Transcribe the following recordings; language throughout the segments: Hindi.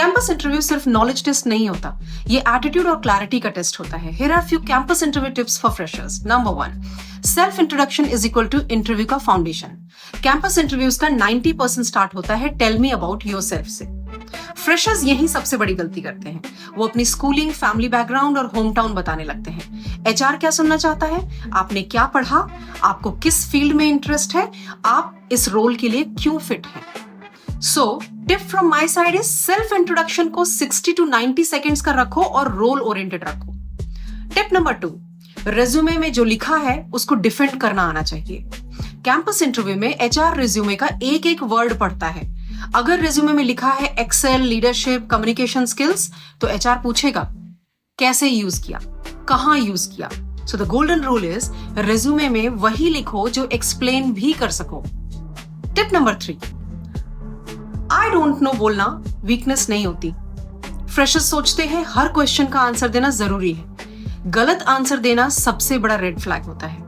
कैंपस इंटरव्यू सिर्फ नॉलेज टेस्ट नहीं होता, ये एटीट्यूड और क्लैरिटी का टेस्ट होता है। Here are few campus interview tips for freshers. Number 1, self introduction is equal to interview का फाउंडेशन। कैंपस इंटरव्यूज का 90% स्टार्ट होता है टेल मी अबाउट योरसेल्फ से। फ्रेशर्स यही सबसे बड़ी गलती करते हैं, वो अपनी स्कूलिंग, फैमिली बैकग्राउंड और होम टाउन बताने लगते हैं। एचआर क्या सुनना चाहता है? आपने क्या पढ़ा, आपको किस फील्ड में इंटरेस्ट है, आप इस रोल के लिए क्यों फिट हैं। So tip from my side is self introduction को 60 to 90 सेकेंड्स का रखो और रोल ओरिएंटेड रखो। टिप नंबर 2, रेज्यूमे में जो लिखा है उसको डिफेंड करना आना चाहिए। कैंपस इंटरव्यू में एचआर रेज्यूमे का एक एक वर्ड पढ़ता है। अगर रेज्यूमे में लिखा है एक्सेल, लीडरशिप, कम्युनिकेशन स्किल्स, तो एचआर पूछेगा कैसे यूज किया, कहां यूज किया। So the golden rule is resume में वही लिखो जो एक्सप्लेन भी कर सको। Tip number 3, I don't no बोलना वीकनेस नहीं होती। फ्रेशर्स सोचते हैं हर क्वेश्चन का आंसर देना जरूरी है। गलत आंसर देना सबसे बड़ा रेड फ्लैग होता है।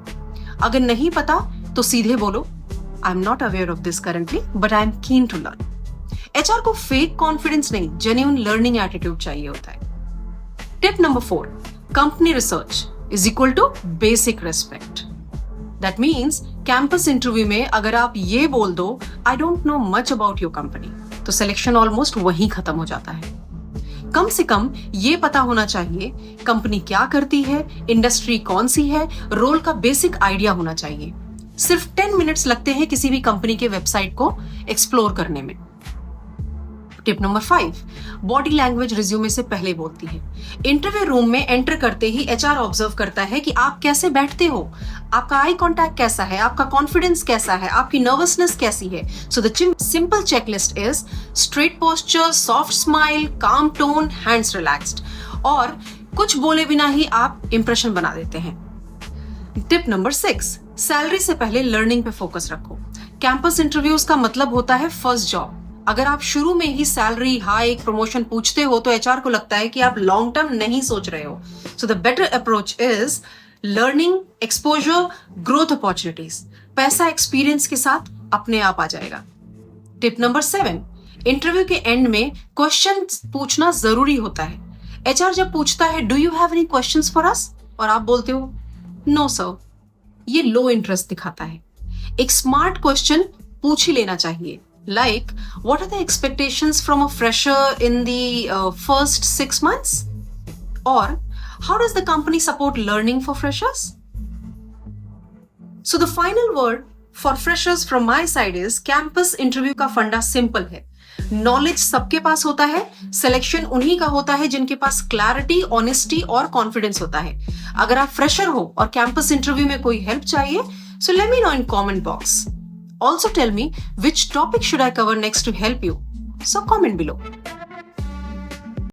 अगर नहीं पता तो सीधे बोलो I am not aware of this currently but I am keen to learn. HR को फेक कॉन्फिडेंस नहीं, जेन्युइन लर्निंग एटीट्यूड चाहिए होता है। Tip number 4, company research is equal to basic respect. That means campus interview में अगर आप ये बोल दो I don't know much about your company, तो सिलेक्शन ऑलमोस्ट वहीं खत्म हो जाता है। कम से कम ये पता होना चाहिए कंपनी क्या करती है, इंडस्ट्री कौन सी है, रोल का बेसिक आइडिया होना चाहिए। सिर्फ 10 मिनट्स लगते हैं किसी भी कंपनी के वेबसाइट को एक्सप्लोर करने में। Tip number 5, body language resume से पहले बोलती है। इंटरव्यू रूम में एंटर करते ही एचआर ऑब्जर्व करता है कि आप कैसे बैठते हो, आपका आई कांटेक्ट कैसा है, आपका कॉन्फिडेंस कैसा है, आपकी नर्वसनेस कैसी है। So the simple checklist is straight posture, soft smile, काम टोन, हैंड्स रिलैक्स्ड, और कुछ बोले बिना ही आप इंप्रेशन बना देते हैं। टिप नंबर 6, सैलरी से पहले लर्निंग पे फोकस रखो। कैंपस इंटरव्यूज का मतलब होता है फर्स्ट जॉब। अगर आप शुरू में ही सैलरी, हाइक, प्रमोशन पूछते हो तो एचआर को लगता है कि आप लॉन्ग टर्म नहीं सोच रहे हो। So the better approach is learning, exposure, growth opportunities. पैसा एक्सपीरियंस के साथ अपने आप आ जाएगा। टिप नंबर 7, इंटरव्यू के एंड में क्वेश्चन पूछना जरूरी होता है। एचआर जब पूछता है do you have any questions for us, और आप बोलते हो नो सर, ये लो इंटरेस्ट दिखाता है। एक स्मार्ट क्वेश्चन पूछ ही लेना चाहिए, like what are the expectations from a fresher in the first 6 months, or how does the company support learning for freshers? So the final word for freshers from my side is campus interview का फंडा सिंपल है। नॉलेज सबके पास होता है, सिलेक्शन उन्हीं का होता है जिनके पास क्लैरिटी, ऑनेस्टी और कॉन्फिडेंस होता है। अगर आप फ्रेशर हो और कैंपस इंटरव्यू में कोई हेल्प चाहिए, so let me know in comment box. Also tell me which topic should I cover next to help you. So comment below.